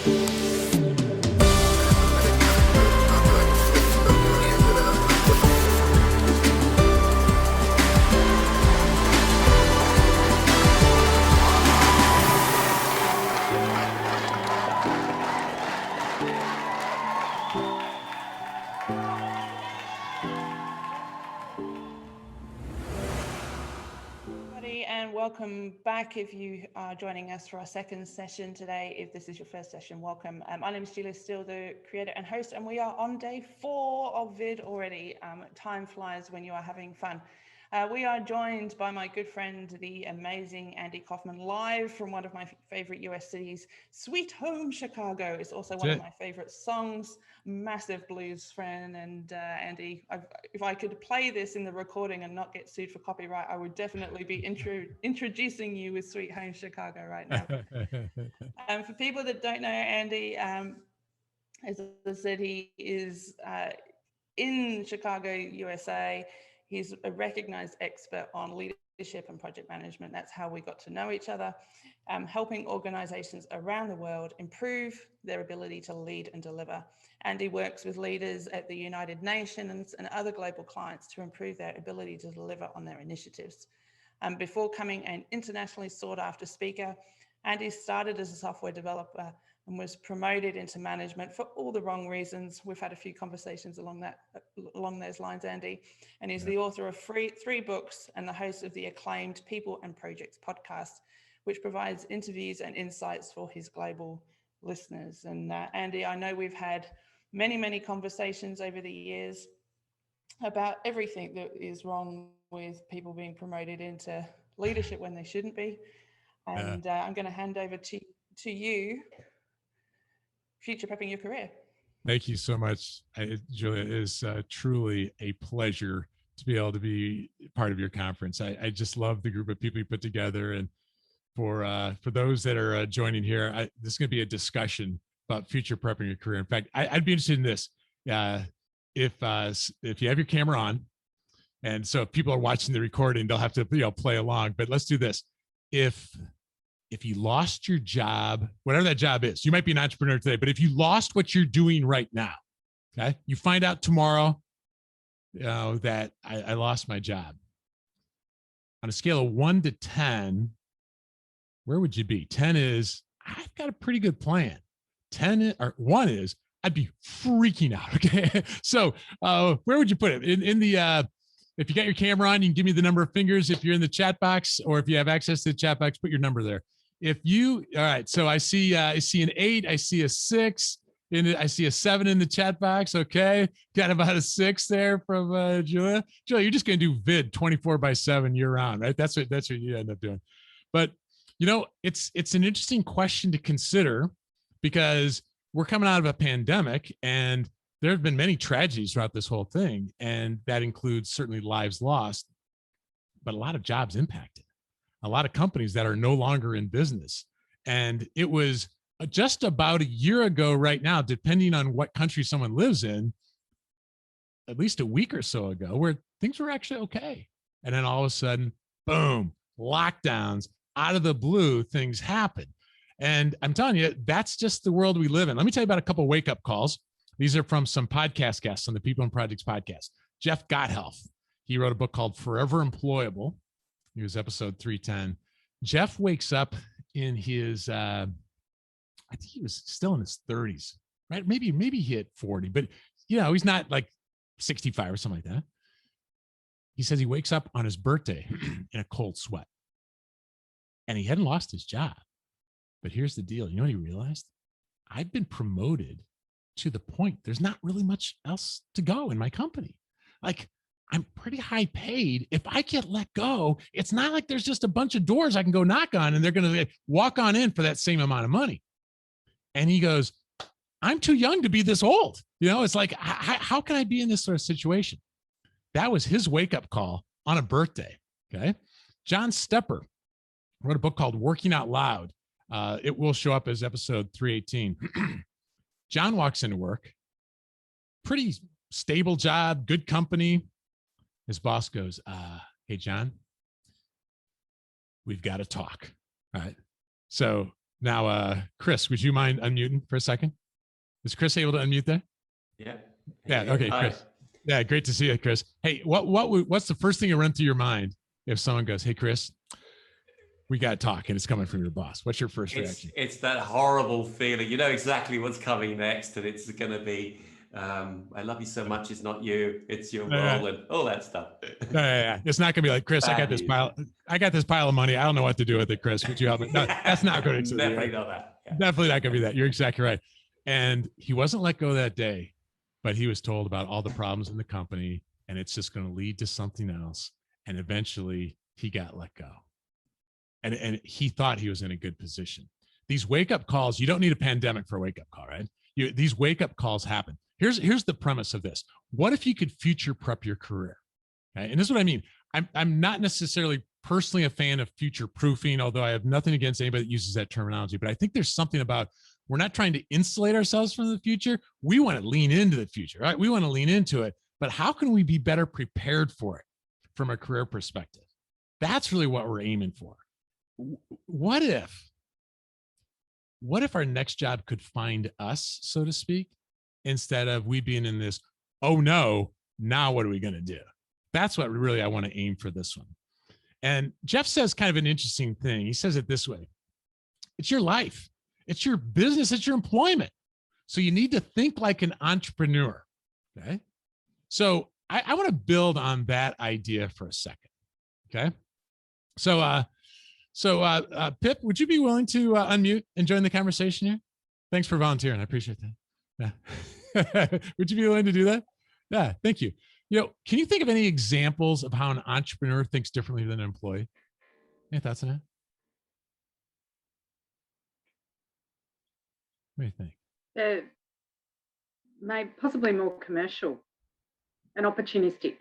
And welcome back if you are joining us for our second session today. If this is your first session, welcome. My name is Julia Steele, the creator and host, and we are on day 4 of VID already. Time flies when you are having fun. We are joined by my good friend, the amazing Andy Kaufman, live from one of my favorite US cities, Sweet Home Chicago. It's also one of my favorite songs, massive blues fan. And Andy, if I could play this in the recording and not get sued for copyright, I would definitely be introducing you with Sweet Home Chicago right now. For people that don't know Andy, as I said, he is in Chicago, USA. He's a recognized expert on leadership and project management. That's how we got to know each other, helping organizations around the world improve their ability to lead and deliver. And he works with leaders at the United Nations and other global clients to improve their ability to deliver on their initiatives. Before becoming an internationally sought after speaker, Andy started as a software developer and was promoted into management for all the wrong reasons. We've had a few conversations along those lines, Andy, and he's the author of three books and the host of the acclaimed People and Projects podcast, which provides interviews and insights for his global listeners. And Andy, I know we've had many conversations over the years about everything that is wrong with people being promoted into leadership when they shouldn't be. And I'm going to hand over to you, future prepping your career. Thank you so much, Julia. It is truly a pleasure to be able to be part of your conference. I just love the group of people you put together. And for those that are joining here, this is going to be a discussion about future prepping your career. In fact, I'd be interested in this. If you have your camera on, and so if people are watching the recording, they'll have to play along. But let's do this. If you lost your job, whatever that job is, you might be an entrepreneur today, but if you lost what you're doing right now, okay, you find out tomorrow, that I lost my job. On a scale of 1 to 10, where would you be? 10 is, I've got a pretty good plan. 1 is, I'd be freaking out. Okay. So where would you put it? In the, if you got your camera on, you can give me the number of fingers. If you're in the chat box, or if you have access to the chat box, put your number there. All right. So I see an 8, I see a 6, I see a 7 in the chat box. Okay. Got about a 6 there from Julia. Julia, you're just going to do VID 24/7 year round, right? That's what you end up doing. But it's an interesting question to consider, because we're coming out of a pandemic and there have been many tragedies throughout this whole thing. And that includes certainly lives lost, but a lot of jobs impacted. A lot of companies that are no longer in business. And it was just about a year ago right now, depending on what country someone lives in, at least a week or so ago, where things were actually okay. And then all of a sudden, boom, lockdowns, out of the blue, things happen. And I'm telling you, that's just the world we live in. Let me tell you about a couple of wake-up calls. These are from some podcast guests on the People and Projects podcast. Jeff Gotthelf, he wrote a book called Forever Employable. He was episode 310. Jeff wakes up in his, I think he was still in his 30s, right? Maybe he hit 40, but he's not like 65 or something like that. He says he wakes up on his birthday in a cold sweat, and he hadn't lost his job. But here's the deal. You know what he realized? I've been promoted to the point there's not really much else to go in my company. Like, I'm pretty high paid. If I get let go, it's not like there's just a bunch of doors I can go knock on and they're going to walk on in for that same amount of money. And he goes, I'm too young to be this old. It's like, how can I be in this sort of situation? That was his wake-up call on a birthday. Okay. John Stepper wrote a book called Working Out Loud. It will show up as episode 318. John walks into work, pretty stable job, good company. His boss goes, hey, John, we've got to talk. All right. So Now, Chris, would you mind unmuting for a second? Is Chris able to unmute there? Yeah. Yeah. Okay, Hi. Chris. Yeah, great to see you, Chris. Hey, what's the first thing that run through your mind if someone goes, "Hey, Chris, we got to talk," and it's coming from your boss? What's your first reaction? It's that horrible feeling. You know exactly what's coming next, and it's going to be, "I love you so much. It's not you. It's your role," and all that stuff. Yeah. It's not gonna be like, "Chris, I got this pile of money. I don't know what to do with it, Chris. Would you help me?" No, that's not going to Definitely not that. Yeah. Definitely not going to be that. You're exactly right. And he wasn't let go that day, but he was told about all the problems in the company, and it's just going to lead to something else. And eventually he got let go. And he thought he was in a good position. These wake-up calls, you don't need a pandemic for a wake-up call, right? These wake-up calls happen. Here's the premise of this. What if you could future prep your career? Okay? And this is what I mean. I'm not necessarily personally a fan of future proofing, although I have nothing against anybody that uses that terminology. But I think there's something about, we're not trying to insulate ourselves from the future. We want to lean into the future, right? We want to lean into it. But how can we be better prepared for it from a career perspective? That's really what we're aiming for. What if our next job could find us, so to speak, instead of we being in this, "Oh no, now what are we going to do?" That's what really I want to aim for this one. And Jeff says kind of an interesting thing. He says it this way: it's your life, it's your business, it's your employment. So you need to think like an entrepreneur. Okay. So I want to build on that idea for a second. Okay. So Pip, would you be willing to unmute and join the conversation here? Thanks for volunteering. I appreciate that. Yeah. Would you be willing to do that? Yeah. Thank you. Can you think of any examples of how an entrepreneur thinks differently than an employee? Any thoughts on that? What do you think? Possibly more commercial and opportunistic.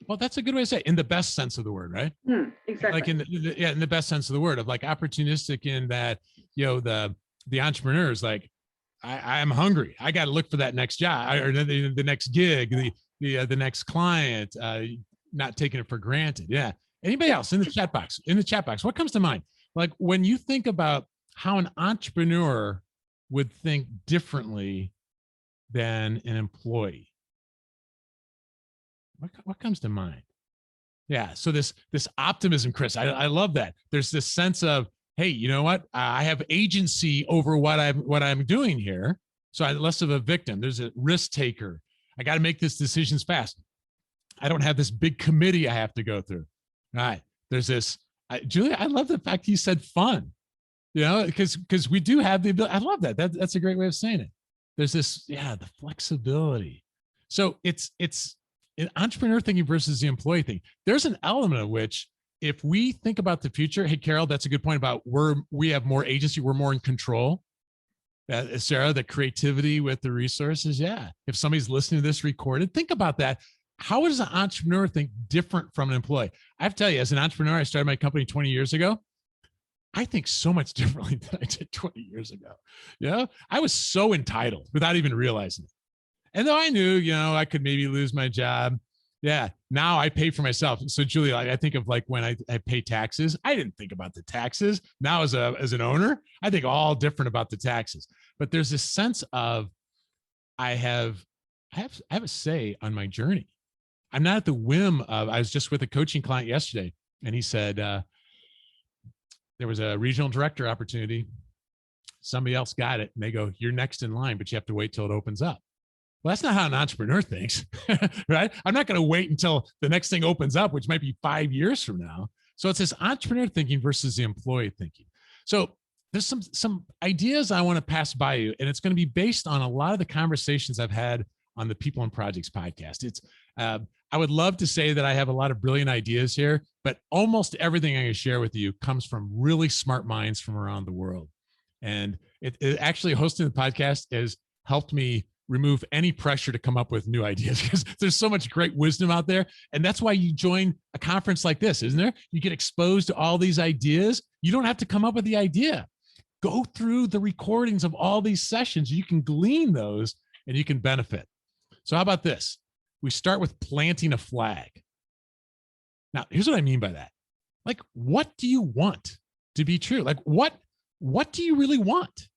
Well, that's a good way to say it, in the best sense of the word, right? Exactly. Like in the best sense of the word, of like opportunistic, in that, the entrepreneur is like, I'm hungry. I got to look for that next job, or the next gig, the next client, not taking it for granted. Yeah. Anybody else in the chat box? What comes to mind? Like when you think about how an entrepreneur would think differently than an employee, what comes to mind? Yeah. So this optimism, Chris, I love that. There's this sense of, hey, you know what? I have agency over what I'm doing here. So I'm less of a victim. There's a risk taker. I got to make these decisions fast. I don't have this big committee I have to go through. All right. There's this, Julia, I love the fact you said fun, because we do have the ability. I love that. That's a great way of saying it. There's this, the flexibility. So it's an entrepreneur thinking versus the employee thing. There's an element of which, if we think about the future, hey, Carol, that's a good point about we have more agency. We're more in control. Sarah, the creativity with the resources. Yeah. If somebody's listening to this recorded, think about that. How does an entrepreneur think different from an employee? I have to tell you, as an entrepreneur, I started my company 20 years ago. I think so much differently than I did 20 years ago. I was so entitled without even realizing it. And though I knew, I could maybe lose my job. Yeah. Now I pay for myself. So Julia, I think of like when I pay taxes, I didn't think about the taxes. Now as an owner, I think all different about the taxes. But there's this sense of I have a say on my journey. I'm not at the whim of, I was just with a coaching client yesterday, and he said, there was a regional director opportunity. Somebody else got it. And they go, "You're next in line, but you have to wait till it opens up." Well, that's not how an entrepreneur thinks, right? I'm not going to wait until the next thing opens up, which might be 5 years from now. So it's this entrepreneur thinking versus the employee thinking. So there's some ideas I want to pass by you, and it's going to be based on a lot of the conversations I've had on the People and Projects podcast. I would love to say that I have a lot of brilliant ideas here, but almost everything I'm going to share with you comes from really smart minds from around the world. And it actually, hosting the podcast has helped me remove any pressure to come up with new ideas, because there's so much great wisdom out there. And that's why you join a conference like this, isn't there? You get exposed to all these ideas. You don't have to come up with the idea. Go through the recordings of all these sessions. You can glean those and you can benefit. So how about this? We start with planting a flag. Now, here's what I mean by that. Like, what do you want to be true? Like, what what do you really want?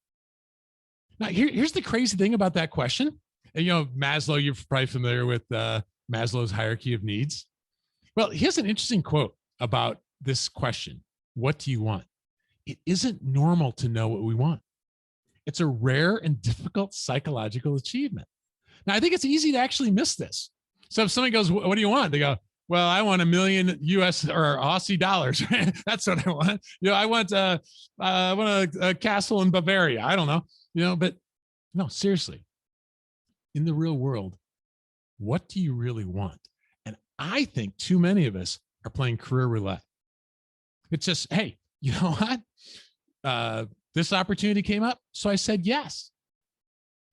Now, here's the crazy thing about that question. And, Maslow, you're probably familiar with Maslow's hierarchy of needs. Well, here's an interesting quote about this question. What do you want? It isn't normal to know what we want. It's a rare and difficult psychological achievement. Now, I think it's easy to actually miss this. So if somebody goes, what do you want? They go, well, I want $1 million US or Aussie dollars. That's what I want. I want a castle in Bavaria. I don't know, but no, seriously, in the real world, what do you really want? And I think too many of us are playing career roulette. It's just, hey, you know what? This opportunity came up, so I said yes.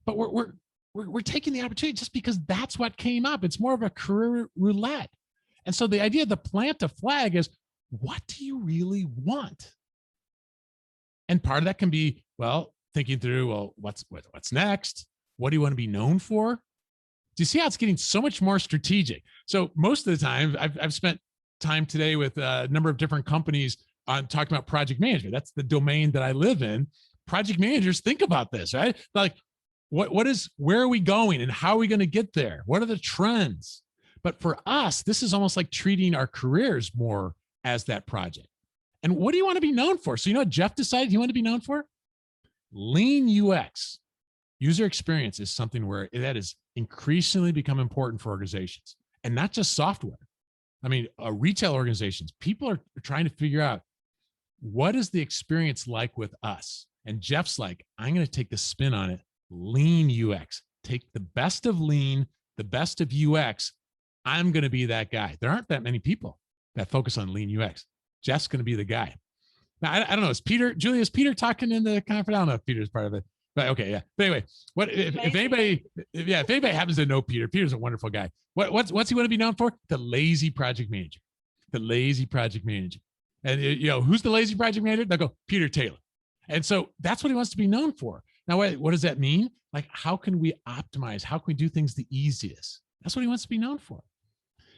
But we're taking the opportunity just because that's what came up. It's more of a career roulette. And so the idea of the plant a flag is, what do you really want? And part of that can be, well, thinking through, well, what's next? What do you want to be known for? Do you see how it's getting so much more strategic? So most of the time, I've spent time today with a number of different companies on talking about project management. That's the domain that I live in. Project managers think about this, right? Like, where are we going and how are we going to get there? What are the trends? But for us, this is almost like treating our careers more as that project. And what do you want to be known for? So, what Jeff decided he wanted to be known for? Lean UX. User experience is something where that has increasingly become important for organizations, and not just software. I mean, retail organizations, people are trying to figure out, what is the experience like with us? And Jeff's like, I'm going to take the spin on it. Lean UX. Take the best of lean, the best of UX. I'm going to be that guy. There aren't that many people that focus on lean UX. Jeff's going to be the guy. Now, I don't know. Is Peter talking in the conference? I don't know if Peter's part of it, but okay. Yeah. But anyway, if anybody happens to know Peter's a wonderful guy. What's he want to be known for? The lazy project manager, the lazy project manager. And who's the lazy project manager? They'll go, Peter Taylor. And so that's what he wants to be known for. Now, what does that mean? Like, how can we optimize? How can we do things the easiest? That's what he wants to be known for.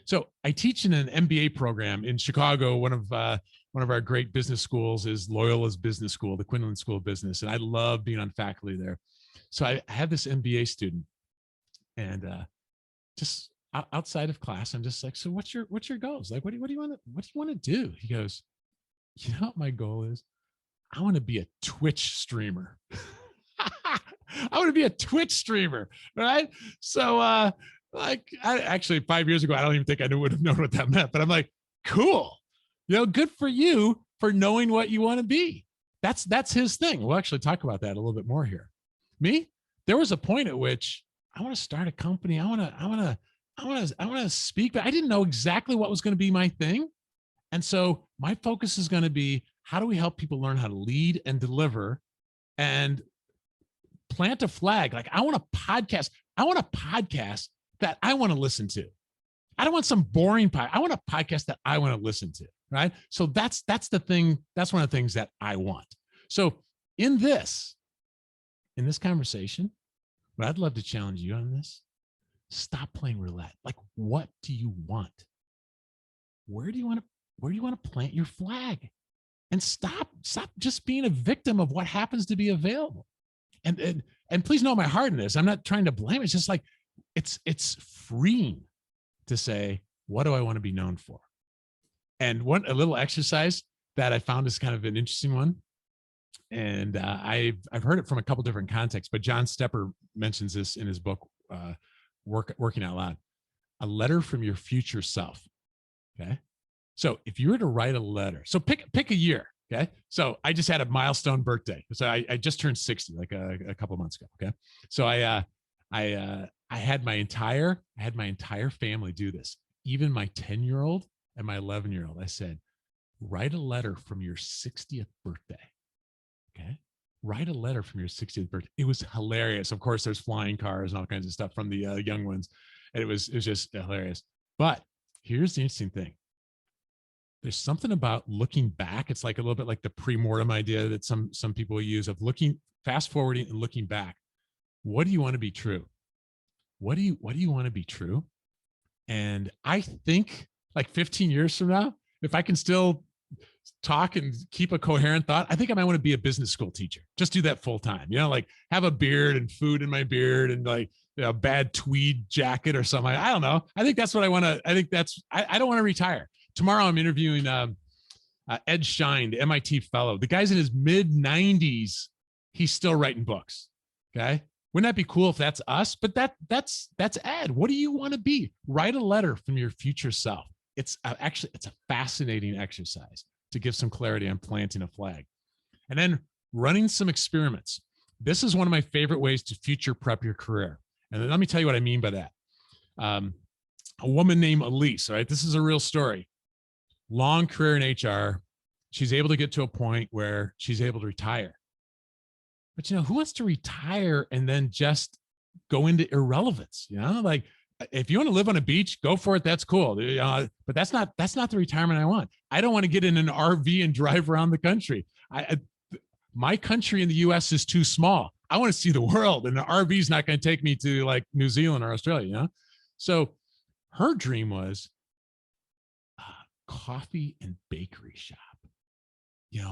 So I teach in an MBA program in Chicago. One of our great business schools is Loyola's Business School, the Quinlan School of Business. And I love being on faculty there. So I had this MBA student, and just outside of class, I'm just like, so what's your goals? Like, what do you want to do? He goes, you know what my goal is? I want to be a Twitch streamer. I want to be a Twitch streamer, right? So, I actually 5 years ago, I don't even think I would have known what that meant, but I'm like, cool, good for you for knowing what you want to be. That's his thing. We'll actually talk about that a little bit more here. Me, there was a point at which I want to start a company. I want to speak, but I didn't know exactly what was going to be my thing. And so my focus is going to be, how do we help people learn how to lead and deliver and plant a flag? Like, I want a podcast. I want a podcast that I want to listen to. I don't want some boring podcast. I want a podcast that I want to listen to, right? So that's the thing. That's one of the things that I want. So in this conversation, what I'd love to challenge you on this, stop playing roulette. Like, what do you want? Where do you want to plant your flag? And stop just being a victim of what happens to be available. And please know my heart in this. I'm not trying to blame. It's just like, it's freeing to say, what do I want to be known for? And a little exercise that I found is kind of an interesting one. And I've heard it from a couple different contexts, but John Stepper mentions this in his book, Working Out Loud. A letter from your future self. Okay. So if you were to write a letter, so pick a year. Okay. So I just had a milestone birthday. So I just turned 60, like a couple of months ago. Okay. So I had my entire family do this. Even my 10-year-old and my 11-year-old. I said, write a letter from your 60th birthday. Okay. Write a letter from your 60th birthday. It was hilarious. Of course, there's flying cars and all kinds of stuff from the young ones. And it was just hilarious. But here's the interesting thing. There's something about looking back. It's like a little bit like the pre-mortem idea that some people use of fast forwarding and looking back. What do you want to be true? What do you want to be true? And I think like 15 years from now, if I can still talk and keep a coherent thought, I think I might want to be a business school teacher. Just do that full time, like have a beard and food in my beard and like a bad tweed jacket or something. I don't know. I think that's what I want to, I don't want to retire. Tomorrow I'm interviewing Ed Shine, the MIT fellow. The guy's in his mid 90s. He's still writing books. Okay. Wouldn't that be cool if that's us? But that's Ed. What do you want to be? Write a letter from your future self. It's a fascinating exercise to give some clarity on planting a flag. And then running some experiments. This is one of my favorite ways to future prep your career. And let me tell you what I mean by that. A woman named Elise, all right? This is a real story. Long career in HR. She's able to get to a point where she's able to retire. But who wants to retire and then just go into irrelevance? Like if you want to live on a beach, go for it. That's cool. But that's not the retirement I want. I don't want to get in an RV and drive around the country. My country in the US is too small. I want to see the world, and the RV is not going to take me to like New Zealand or Australia. So her dream was a coffee and bakery shop.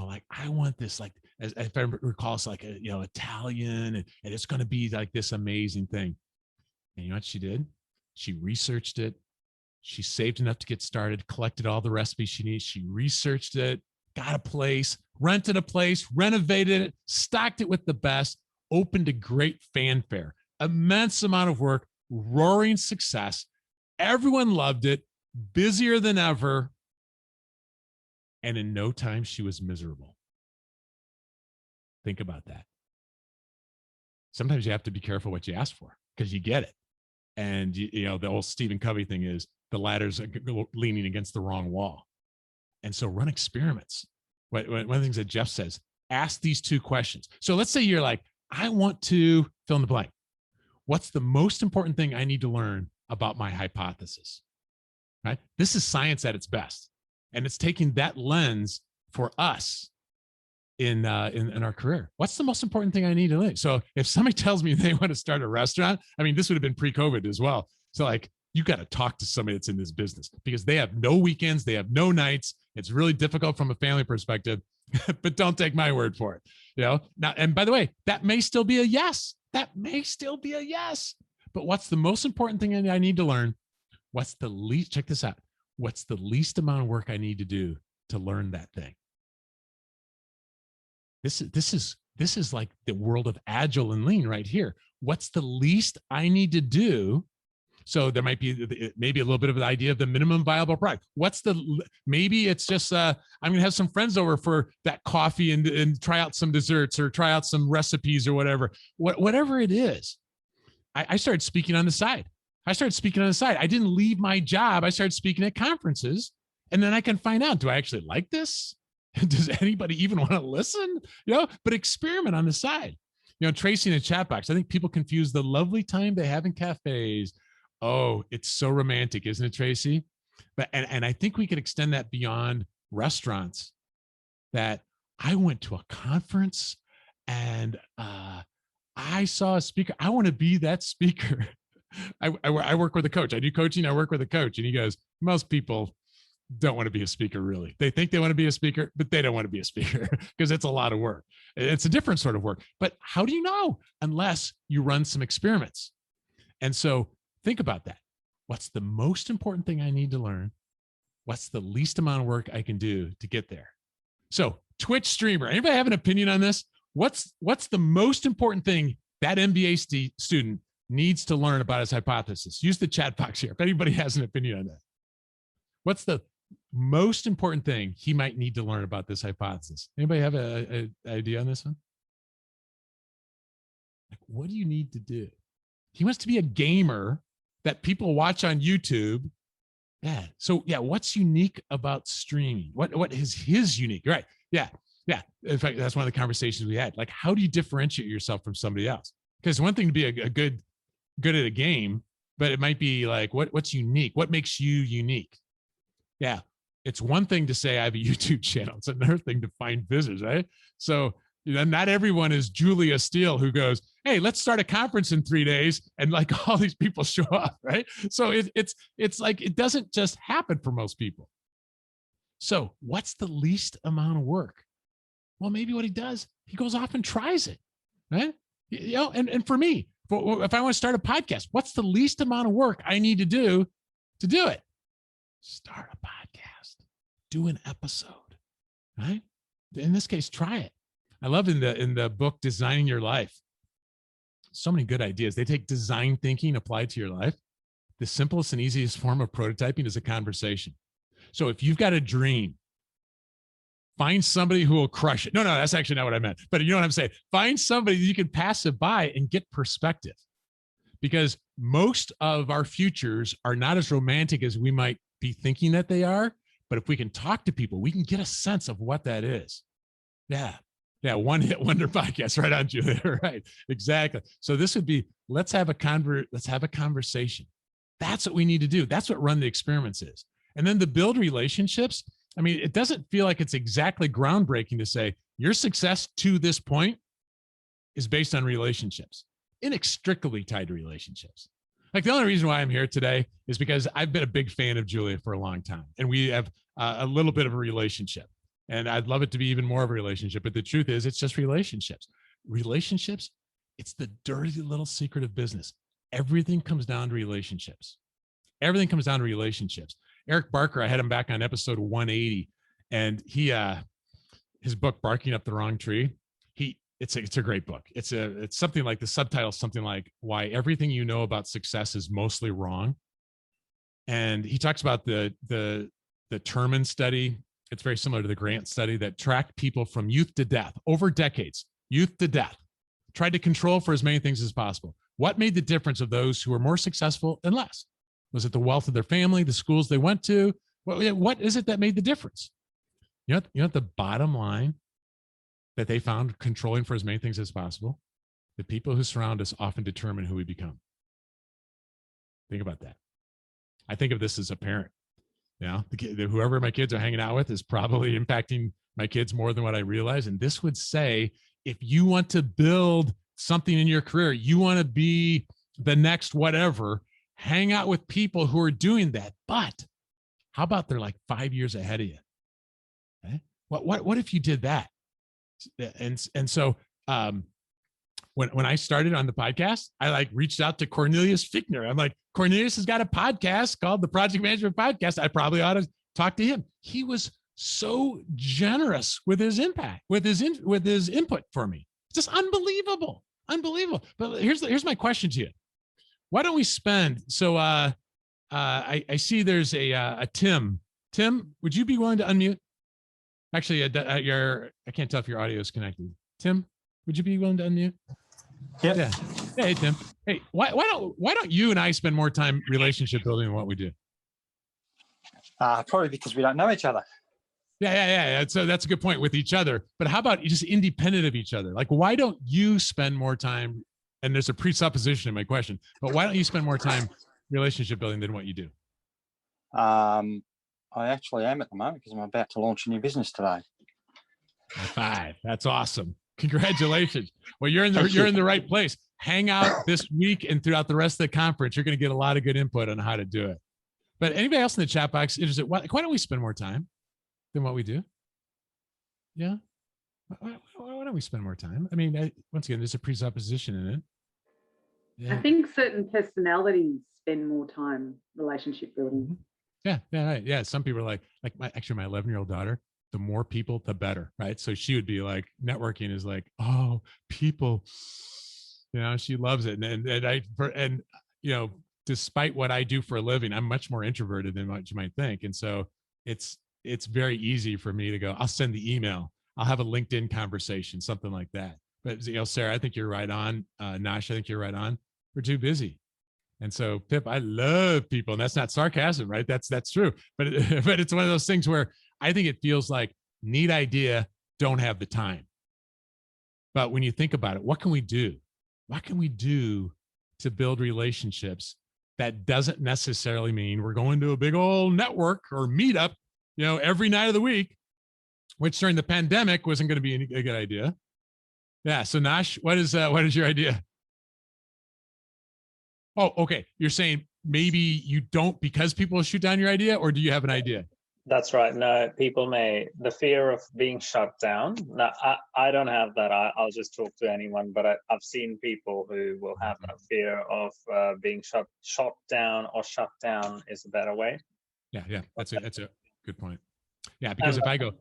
Like I want this, like, as if I recall, it's like Italian, and it's going to be like this amazing thing. And you know what she did? She researched it. She saved enough to get started, collected all the recipes she needs. She researched it, got a place, rented a place, renovated it, stocked it with the best, opened to great fanfare, immense amount of work, roaring success. Everyone loved it, busier than ever. And in no time, she was miserable. Think about that. Sometimes you have to be careful what you ask for because you get it. And, the old Stephen Covey thing is the ladder's leaning against the wrong wall. And so run experiments. One of the things that Jeff says, ask these two questions. So let's say you're like, I want to fill in the blank. What's the most important thing I need to learn about my hypothesis? Right? This is science at its best. And it's taking that lens for us in our career. What's the most important thing I need to learn? So if somebody tells me they want to start a restaurant, this would have been pre-COVID as well. So like, you got to talk to somebody that's in this business because they have no weekends, they have no nights. It's really difficult from a family perspective, but don't take my word for it. Now, and by the way, that may still be a yes. That may still be a yes. But what's the most important thing I need to learn? What's the least? Check this out. What's the least amount of work I need to do to learn that thing? This is like the world of agile and lean right here. What's the least I need to do? So there might be maybe a little bit of an idea of the minimum viable product. Maybe it's just, I'm going to have some friends over for that coffee and try out some desserts or try out some recipes or whatever. Whatever it is, I started speaking on the side. I didn't leave my job. I started speaking at conferences, and then I can find out, do I actually like this? Does anybody even want to listen? But experiment on the side. Tracy in the chat box, I think people confuse the lovely time they have in cafes. Oh, it's so romantic, isn't it, Tracy? But and I think we could extend that beyond restaurants. That I went to a conference and I saw a speaker. I want to be that speaker. I work with a coach. I do coaching. I work with a coach. And he goes, most people don't want to be a speaker, really. They think they want to be a speaker, but they don't want to be a speaker because it's a lot of work. It's a different sort of work. But how do you know? Unless you run some experiments. And so think about that. What's the most important thing I need to learn? What's the least amount of work I can do to get there? So Twitch streamer, anybody have an opinion on this? What's the most important thing that MBA student needs to learn about his hypothesis? Use the chat box here if anybody has an opinion on that. What's the most important thing he might need to learn about this hypothesis? Anybody have an idea on this one? Like, what do you need to do? He wants to be a gamer that people watch on YouTube. Yeah. So yeah, what's unique about streaming? What is his unique? Right. Yeah. Yeah. In fact, that's one of the conversations we had. Like, how do you differentiate yourself from somebody else? Because one thing to be a good at a game, but it might be like, what's unique? What makes you unique? Yeah. It's one thing to say I have a YouTube channel. It's another thing to find visitors, right? So not everyone is Julia Steele who goes, hey, let's start a conference in 3 days. And like all these people show up, right? So it's like, it doesn't just happen for most people. So what's the least amount of work? Well, maybe what he does, he goes off and tries it, right? You know, and for me, if I want to start a podcast, what's the least amount of work I need to do it? Start a podcast, do an episode, right? In this case, try it. I love in the book, Designing Your Life, so many good ideas. They take design thinking applied to your life. The simplest and easiest form of prototyping is a conversation. So if you've got a dream, find somebody who will crush it. No, that's actually not what I meant, but you know what I'm saying? Find somebody that you can pass it by and get perspective, because most of our futures are not as romantic as we might be thinking that they are. But if we can talk to people, we can get a sense of what that is. Yeah. One hit wonder podcast. Right on, Julia. Right. Exactly. So this would be, let's have a conversation. That's what we need to do. That's what Run the Experiments is. And then to build relationships. I mean, it doesn't feel like it's exactly groundbreaking to say your success to this point is based on relationships, inextricably tied to relationships. Like the only reason why I'm here today is because I've been a big fan of Julia for a long time, and we have a little bit of a relationship, and I'd love it to be even more of a relationship. But the truth is, it's just relationships. Relationships, it's the dirty little secret of business. Everything comes down to relationships. Everything comes down to relationships. Eric Barker, I had him back on episode 180, and his book, Barking Up the Wrong Tree, it's a great book. It's something like, the subtitle is something like Why Everything You Know About Success is Mostly Wrong. And he talks about the Terman study. It's very similar to the Grant study that tracked people from youth to death over decades, youth to death, tried to control for as many things as possible. What made the difference of those who were more successful and less? Was it the wealth of their family, the schools they went to? What is it that made the difference? You know, the bottom line that they found, controlling for as many things as possible, the people who surround us often determine who we become. Think about that. I think of this as a parent. You know, whoever my kids are hanging out with is probably impacting my kids more than what I realize. And this would say, if you want to build something in your career, you want to be the next whatever, hang out with people who are doing that. But how about they're like 5 years ahead of you? Okay? What if you did that? And so when I started on the podcast, I reached out to Cornelius Fickner. I'm like, Cornelius has got a podcast called the Project Management Podcast. I probably ought to talk to him. He was so generous with his impact, with his input for me. Just unbelievable. But here's my question to you. Why don't we spend? So I see there's a Tim. Tim, would you be willing to unmute? Actually, I can't tell if your audio is connected. Tim, would you be willing to unmute? Yep. Yeah. Hey, Tim. Hey, why don't you and I spend more time relationship building than what we do? Probably because we don't know each other. Yeah. So that's a good point, with each other. But how about just independent of each other? Like, why don't you spend more time? And there's a presupposition in my question, but why don't you spend more time relationship building than what you do? I actually am at the moment, because I'm about to launch a new business today. High five. That's awesome. Congratulations. Well, you're in the right place. Hang out this week and throughout the rest of the conference. You're going to get a lot of good input on how to do it. But anybody else in the chat box interested? Why don't we spend more time than what we do? Yeah. Why don't we spend more time? I mean, once again, there's a presupposition in it. Yeah. I think certain personalities spend more time relationship building. Yeah. Right. Yeah. Some people are like my 11-year-old daughter, the more people, the better. Right. So she would be like, networking is like, oh, people, she loves it. And despite what I do for a living, I'm much more introverted than what you might think. And so it's very easy for me to go, I'll send the email. I'll have a LinkedIn conversation, something like that. But, Sarah, I think you're right on. Nash, I think you're right on. We're too busy. And so, Pip, I love people, and that's not sarcasm, right? That's true. But it's one of those things where I think it feels like neat idea, don't have the time. But when you think about it, what can we do? What can we do to build relationships? That doesn't necessarily mean we're going to a big old network or meetup, every night of the week, which during the pandemic wasn't going to be a good idea. Yeah. So Nash, what is your idea? Oh, okay. You're saying maybe you don't because people will shoot down your idea, or do you have an idea? That's right. No, people may, the fear of being shut down. Now, I don't have that. I'll just talk to anyone, but I've seen people who will have that fear of being shot down, or shut down is a better way. Yeah. That's a good point. Yeah, because if I go,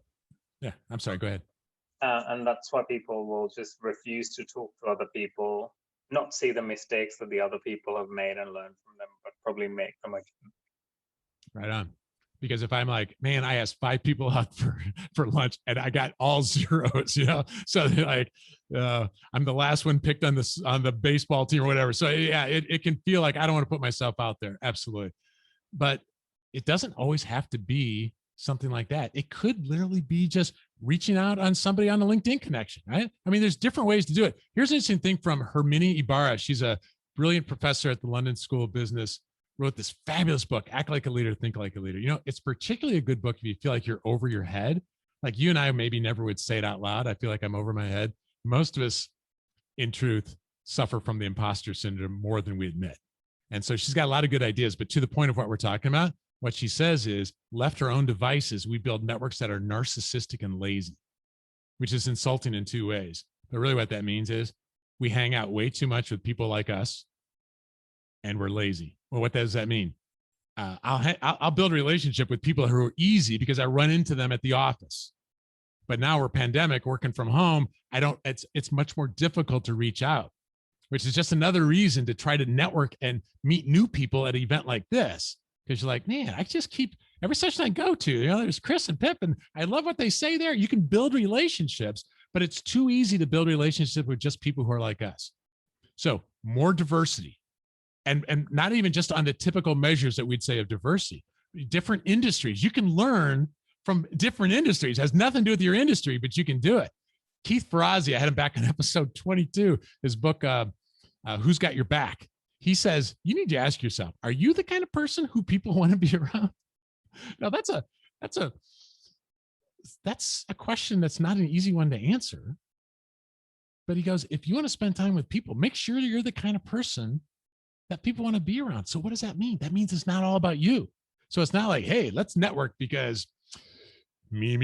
yeah, I'm sorry, go ahead. And that's why people will just refuse to talk to other people, not see the mistakes that the other people have made and learn from them, but probably make them again. Right on. Because if I'm like, man, I asked 5 people out for lunch and I got all zeros, so they're like, I'm the last one picked on the baseball team or whatever. So yeah, it can feel like I don't want to put myself out there. Absolutely. But it doesn't always have to be something like that. It could literally be just reaching out on somebody on the LinkedIn connection, right? I mean, there's different ways to do it. Here's an interesting thing from Herminie Ibarra. She's a brilliant professor at the London School of Business, wrote this fabulous book, Act Like a Leader, Think Like a Leader. It's particularly a good book if you feel like you're over your head. Like you and I maybe never would say it out loud. I feel like I'm over my head. Most of us, in truth, suffer from the imposter syndrome more than we admit. And so she's got a lot of good ideas, but to the point of what we're talking about, what she says is, left to our own devices, we build networks that are narcissistic and lazy, which is insulting in 2 ways. But really what that means is we hang out way too much with people like us and we're lazy. Well, what does that mean? I'll build a relationship with people who are easy because I run into them at the office. But now we're pandemic, working from home. It's much more difficult to reach out, which is just another reason to try to network and meet new people at an event like this. Because you're like, man, I just keep every session I go to, there's Chris and Pip, and I love what they say there. You can build relationships, but it's too easy to build relationships with just people who are like us. So more diversity, and not even just on the typical measures that we'd say of diversity, different industries. You can learn from different industries. It has nothing to do with your industry, but you can do it. Keith Ferrazzi, I had him back on episode 22, his book, Who's Got Your Back? He says, you need to ask yourself, are you the kind of person who people want to be around? Now that's a question that's not an easy one to answer. But he goes, if you want to spend time with people, make sure you're the kind of person that people want to be around. So what does that mean? That means it's not all about you. So it's not like, hey, let's network because me.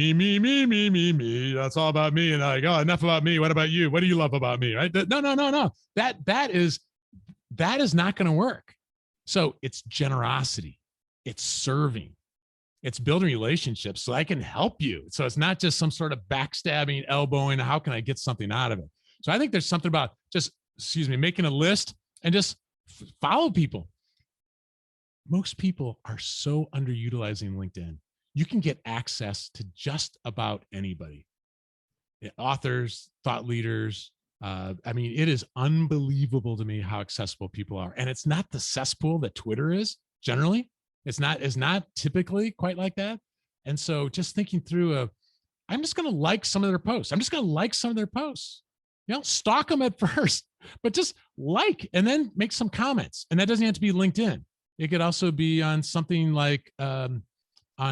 That's all about me. And like, oh, enough about me. What about you? What do you love about me? Right? No. That is not going to work. So it's generosity, it's serving, it's building relationships so I can help you. So it's not just some sort of backstabbing, elbowing. How can I get something out of it? So I think there's something about just, making a list and just follow people. Most people are so underutilizing LinkedIn. You can get access to just about anybody, authors, thought leaders. It is unbelievable to me how accessible people are. And it's not the cesspool that Twitter is generally. It's not typically quite like that. And so just thinking through I'm just going to like some of their posts. Stalk them at first, but just like, and then make some comments. And that doesn't have to be LinkedIn. It could also be on something like on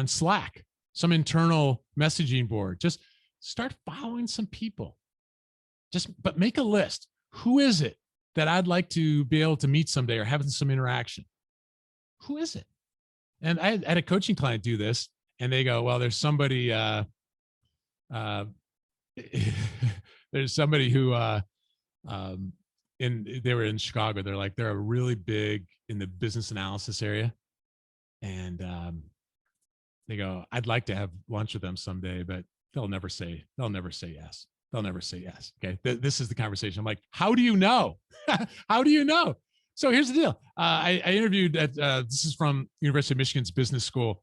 Slack, some internal messaging board. Just start following some people. But make a list. Who is it that I'd like to be able to meet someday or having some interaction? Who is it? And I had a coaching client do this, and they go, well, there's somebody, there's somebody who, they were in Chicago. They're really big in the business analysis area. And they go, I'd like to have lunch with them someday, but they'll never say yes. They'll never say yes. Okay. This is the conversation. I'm like, how do you know? How do you know? So here's the deal. I interviewed this is from University of Michigan's Business School,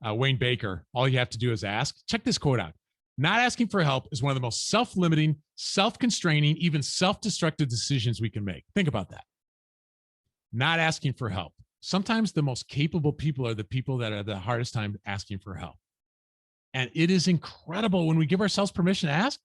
Wayne Baker. All you have to do is ask. Check this quote out. Not asking for help is one of the most self-limiting, self-constraining, even self-destructive decisions we can make. Think about that. Not asking for help. Sometimes the most capable people are the people that are the hardest time asking for help. And it is incredible when we give ourselves permission to ask.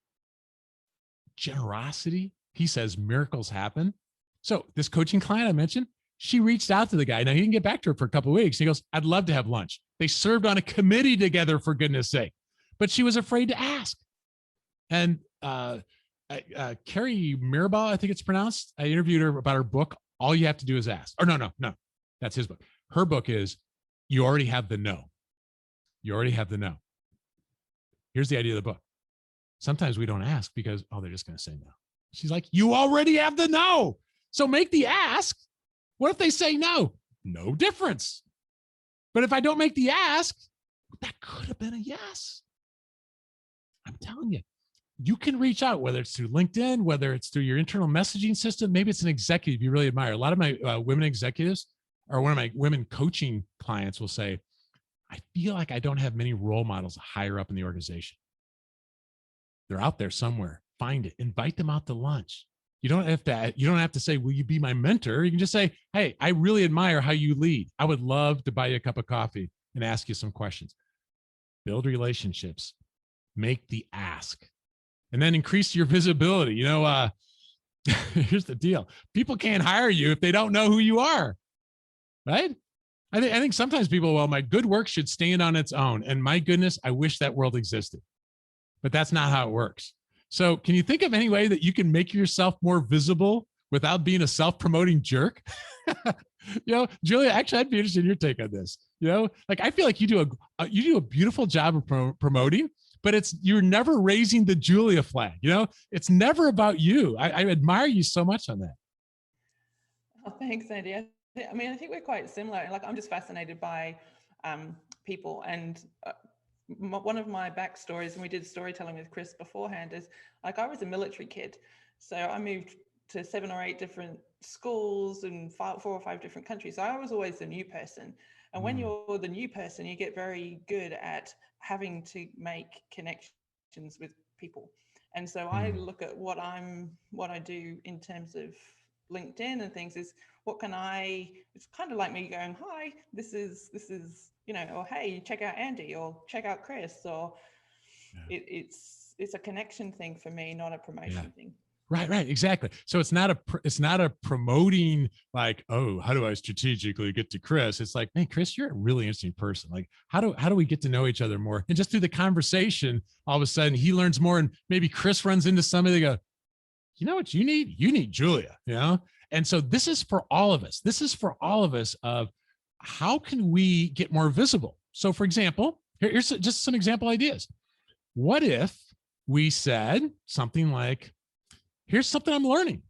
Generosity, he says, miracles happen. So this coaching client I mentioned, she reached out to the guy. Now he didn't get back to her for a couple of weeks. He goes, I'd love to have lunch. They served on a committee together, for goodness sake. But she was afraid to ask. And Carrie Mirabal, I think it's pronounced. I interviewed her about her book. All you have to do is ask. Or no. That's his book. Her book is You Already Have the No. You already have the no. Here's the idea of the book. Sometimes we don't ask because, oh, they're just going to say no. She's like, you already have the no. So make the ask. What if they say no? No difference. But if I don't make the ask, that could have been a yes. I'm telling you, you can reach out, whether it's through LinkedIn, whether it's through your internal messaging system. Maybe it's an executive you really admire. A lot of my women executives, or one of my women coaching clients, will say, I feel like I don't have many role models higher up in the organization. They're out there somewhere. Find it. Invite them out to lunch. You don't have to say, will you be my mentor? You can just say, hey, I really admire how you lead. I would love to buy you a cup of coffee and ask you some questions. Build relationships. Make the ask. And then increase your visibility. Here's the deal. People can't hire you if they don't know who you are, right? I think sometimes people, well, my good work should stand on its own. And my goodness, I wish that world existed. But that's not how it works. So can you think of any way that you can make yourself more visible without being a self-promoting jerk? Julia, actually, I'd be interested in your take on this. I feel like you do a beautiful job of promoting, but you're never raising the Julia flag. It's never about you. I admire you so much on that. Oh, thanks, Andy. I mean, I think we're quite similar. Like, I'm just fascinated by people, and one of my backstories, and we did storytelling with Chris beforehand, is like I was a military kid, so I moved to 7 or 8 different schools and 4 or 5 different countries. So I was always the new person, and when you're the new person, you get very good at having to make connections with people. And so I look at what I do in terms of LinkedIn and things is it's kind of like me going, hi, this is, or hey, check out Andy, or check out Chris, or it's a connection thing for me, not a promotion thing. Right, exactly. So it's not a promoting like, oh, how do I strategically get to Chris? It's like, hey, Chris, you're a really interesting person. Like, how do we get to know each other more? And just through the conversation, all of a sudden he learns more, and maybe Chris runs into somebody. They go, you know what you need? You need Julia, And so this is for all of us. This is for all of us of how can we get more visible? So for example, here's just some example ideas. What if we said something like, here's something I'm learning,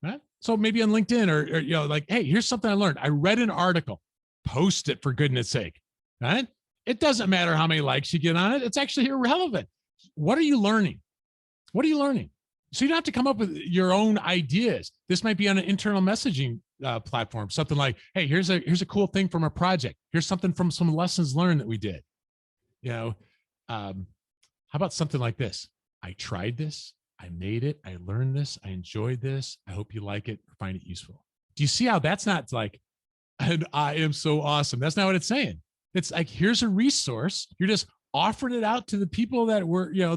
right? So maybe on LinkedIn or like, hey, here's something I learned. I read an article, post it for goodness sake, right? It doesn't matter how many likes you get on it. It's actually irrelevant. What are you learning? What are you learning? So you don't have to come up with your own ideas. This might be on an internal messaging platform, something like, hey, here's a cool thing from a project. Here's something from some lessons learned that we did. How about something like this? I tried this. I made it. I learned this. I enjoyed this. I hope you like it or find it useful. Do you see how that's not like, and I am so awesome? That's not what it's saying. It's like, here's a resource. You're just offering it out to the people that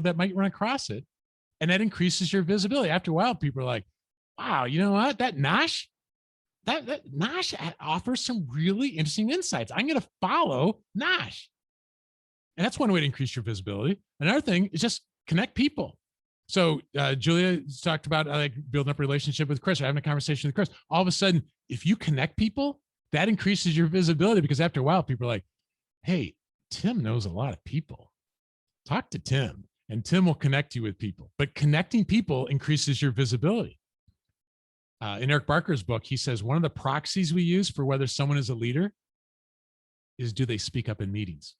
that might run across it. And that increases your visibility. After a while, people are like, wow, you know what? That Nash offers some really interesting insights. I'm going to follow Nash. And that's one way to increase your visibility. Another thing is just connect people. So Julia talked about like building up a relationship with Chris or having a conversation with Chris. All of a sudden, if you connect people, that increases your visibility, because after a while, people are like, hey, Tim knows a lot of people. Talk to Tim. And Tim will connect you with people. But connecting people increases your visibility. In Eric Barker's book, he says one of the proxies we use for whether someone is a leader is, do they speak up in meetings?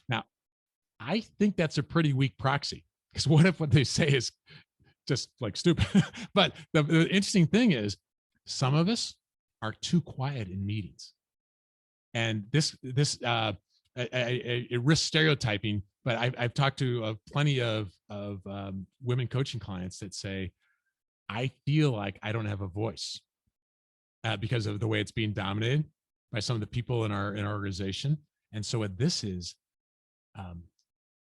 Now, I think that's a pretty weak proxy, because what if what they say is just like stupid? But the interesting thing is, some of us are too quiet in meetings. And it risks stereotyping. But I've talked to plenty of women coaching clients that say, I feel like I don't have a voice because of the way it's being dominated by some of the people in our organization. And so what this is,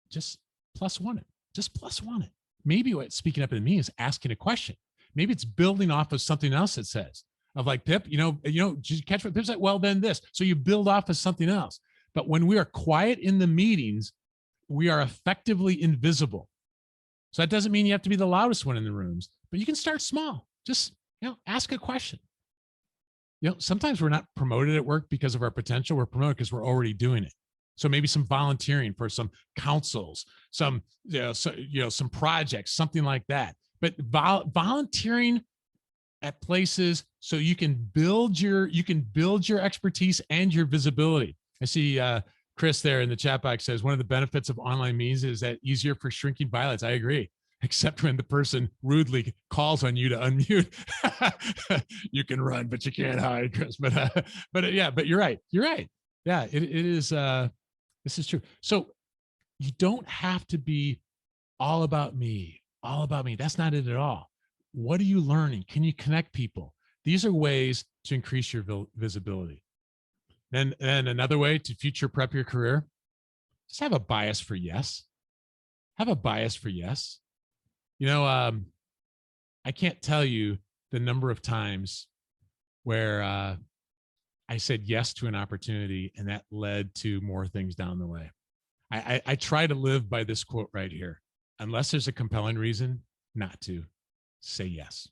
just plus one it. Just plus one it. Maybe what speaking up in me is asking a question. Maybe it's building off of something else it says, of like, Pip, did you catch what Pip said? Well, then this. So you build off of something else. But when we are quiet in the meetings, we are effectively invisible. So that doesn't mean you have to be the loudest one in the rooms, but you can start small. Just, ask a question. Sometimes we're not promoted at work because of our potential. We're promoted because we're already doing it. So maybe some volunteering for some councils, some, some projects, something like that. But volunteering at places so you can build your expertise and your visibility. I see Chris there in the chat box says one of the benefits of online means is that easier for shrinking violence. I agree, except when the person rudely calls on you to unmute. You can run, but you can't hide, Chris. But you're right. You're right. Yeah, it is. This is true. So you don't have to be all about me, all about me. That's not it at all. What are you learning? Can you connect people? These are ways to increase your visibility. Then another way to future prep your career, just have a bias for yes. Have a bias for yes. I can't tell you the number of times where I said yes to an opportunity and that led to more things down the way. I try to live by this quote right here. Unless there's a compelling reason not to, say yes.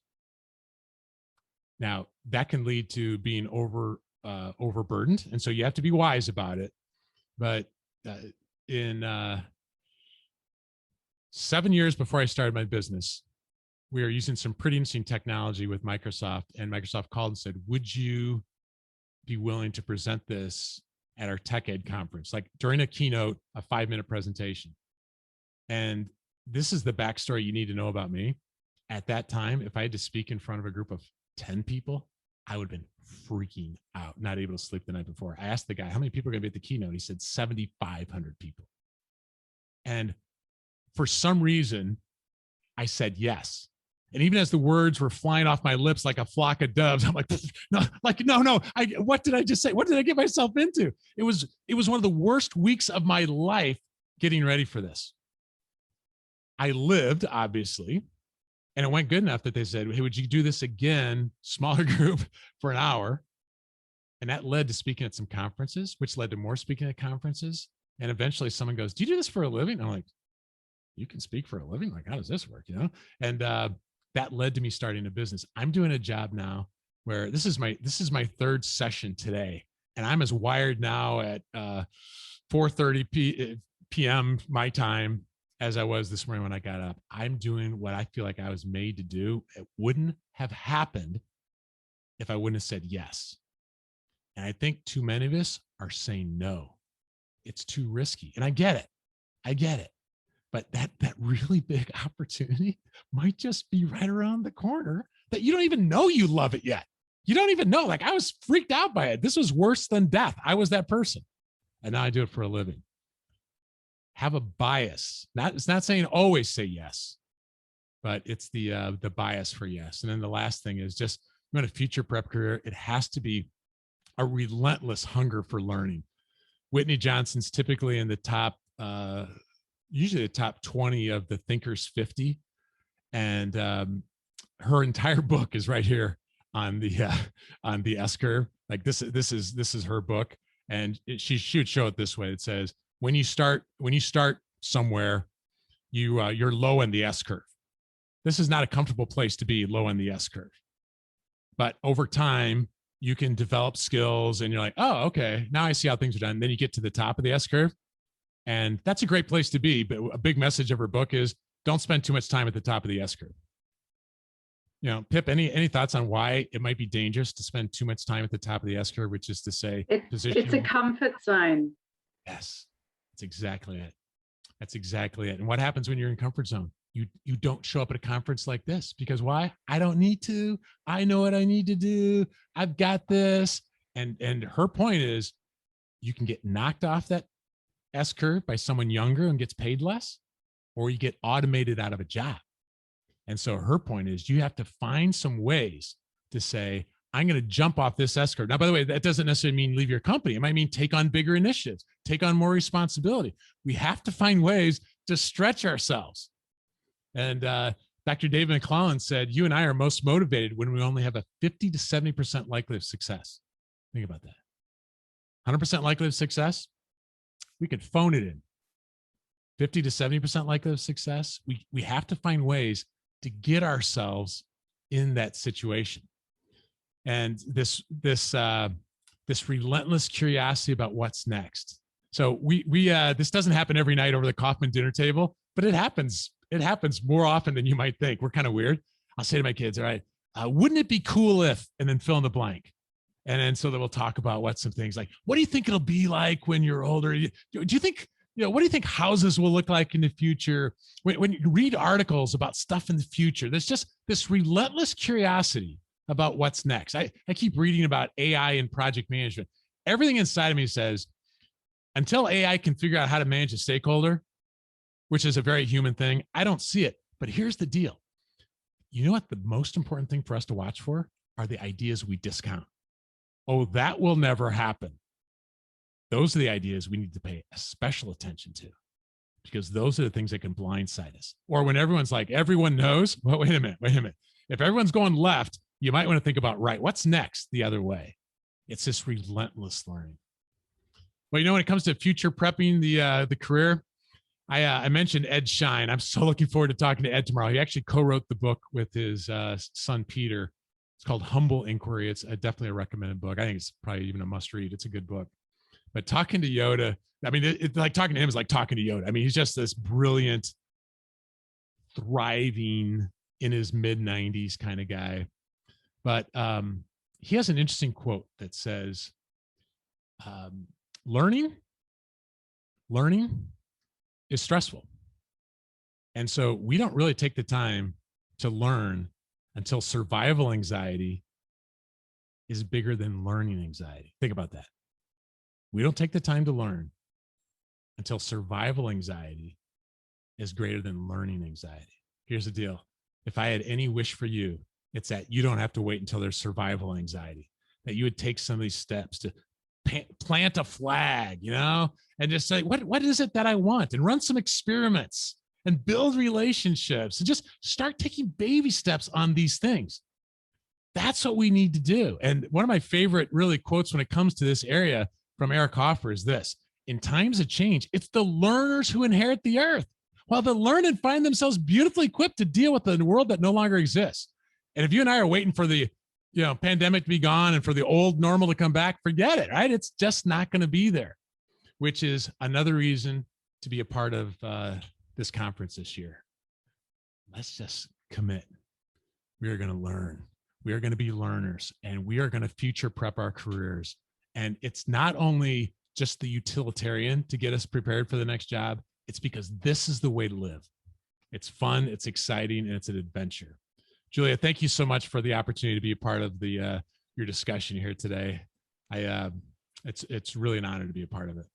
Now, that can lead to being overburdened. And so you have to be wise about it. But in 7 years before I started my business, we were using some pretty interesting technology with Microsoft, and Microsoft called and said, would you be willing to present this at our Tech Ed conference, like during a keynote, a 5-minute presentation? And this is the backstory you need to know about me. At that time, if I had to speak in front of a group of 10 people, I would have been freaking out, not able to sleep the night before. I asked the guy, how many people are going to be at the keynote? He said 7,500 people. And for some reason, I said yes. And even as the words were flying off my lips like a flock of doves, I'm like, no. What did I just say? What did I get myself into? It was one of the worst weeks of my life getting ready for this. I lived, obviously, and it went good enough that they said, hey, would you do this again, smaller group, for an hour? And that led to speaking at some conferences, which led to more speaking at conferences. And eventually someone goes, do you do this for a living? I'm like, you can speak for a living? Like, how does this work? And that led to me starting a business. I'm doing a job now where this is my third session today. And I'm as wired now at 4:30 p.m. my time as I was this morning when I got up. I'm doing what I feel like I was made to do. It wouldn't have happened if I wouldn't have said yes. And I think too many of us are saying no. It's too risky. And I get it. But that really big opportunity might just be right around the corner that you don't even know you love it yet. You don't even know. Like, I was freaked out by it. This was worse than death. I was that person. And now I do it for a living. Have a bias. It's not saying always say yes, but it's the bias for yes. And then the last thing is just, you want a future prep career, it has to be a relentless hunger for learning. Whitney Johnson's typically in the top, usually the top 20 of the Thinkers 50. And her entire book is right here on the S curve. Like this is her book. And she would show it this way. It says, when you start somewhere, you're low in the S curve. This is not a comfortable place to be, low in the S curve. But over time, you can develop skills and you're like, oh, okay, now I see how things are done. And then you get to the top of the S curve. And that's a great place to be. But a big message of her book is don't spend too much time at the top of the S curve. Pip, any thoughts on why it might be dangerous to spend too much time at the top of the S curve, which is to say, it's a comfort zone. Yes, that's exactly it. That's exactly it. And what happens when you're in comfort zone? You don't show up at a conference like this because why? I don't need to. I know what I need to do. I've got this. And her point is, you can get knocked off that S curve by someone younger and gets paid less, or you get automated out of a job. And so her point is, you have to find some ways to say, I'm going to jump off this S curve. Now, by the way, that doesn't necessarily mean leave your company. It might mean take on bigger initiatives, take on more responsibility. We have to find ways to stretch ourselves. And Dr. David McClellan said, you and I are most motivated when we only have a 50 to 70% likelihood of success. Think about that. 100% likelihood of success, we could phone it in. 50 to 70% likelihood of success, we have to find ways to get ourselves in that situation. And this relentless curiosity about what's next. So we this doesn't happen every night over the Kaufman dinner table, but it happens. It happens more often than you might think. We're kind of weird. I'll say to my kids, all right, wouldn't it be cool if, and then fill in the blank. And then so that we'll talk about what some things like, what do you think it'll be like when you're older? Do you think, what do you think houses will look like in the future? When you read articles about stuff in the future, there's just this relentless curiosity about what's next. I keep reading about AI and project management. Everything inside of me says, until AI can figure out how to manage a stakeholder, which is a very human thing, I don't see it. But here's the deal. You know what the most important thing for us to watch for are the ideas we discount. Oh, that will never happen. Those are the ideas we need to pay special attention to, because those are the things that can blindside us. Or when everyone's like, everyone knows, well, wait a minute. If everyone's going left, you might want to think about right. What's next the other way? It's this relentless learning. Well, when it comes to future prepping the career, I mentioned Ed Schein. I'm so looking forward to talking to Ed tomorrow. He actually co-wrote the book with his son, Peter. It's called Humble Inquiry. It's definitely a recommended book. I think it's probably even a must read. It's a good book. But talking to Yoda, I mean, it's like talking to him is like talking to Yoda. I mean, he's just this brilliant, thriving in his mid-90s kind of guy. But he has an interesting quote that says, learning is stressful. And so we don't really take the time to learn until survival anxiety is bigger than learning anxiety. Think about that. We don't take the time to learn until survival anxiety is greater than learning anxiety. Here's the deal. If I had any wish for you, it's that you don't have to wait until there's survival anxiety, that you would take some of these steps to plant a flag, and just say, what is it that I want? And run some experiments and build relationships and just start taking baby steps on these things. That's what we need to do. And one of my favorite really quotes when it comes to this area from Eric Hoffer is this: in times of change, it's the learners who inherit the earth, while the learned find themselves beautifully equipped to deal with the world that no longer exists. And if you and I are waiting for the pandemic to be gone and for the old normal to come back, forget it, right? It's just not going to be there, which is another reason to be a part of this conference this year. Let's just commit. We are going to learn. We are going to be learners, and we are going to future prep our careers. And it's not only just the utilitarian to get us prepared for the next job. It's because this is the way to live. It's fun, it's exciting, and it's an adventure. Julia, thank you so much for the opportunity to be a part of your discussion here today. It's really an honor to be a part of it.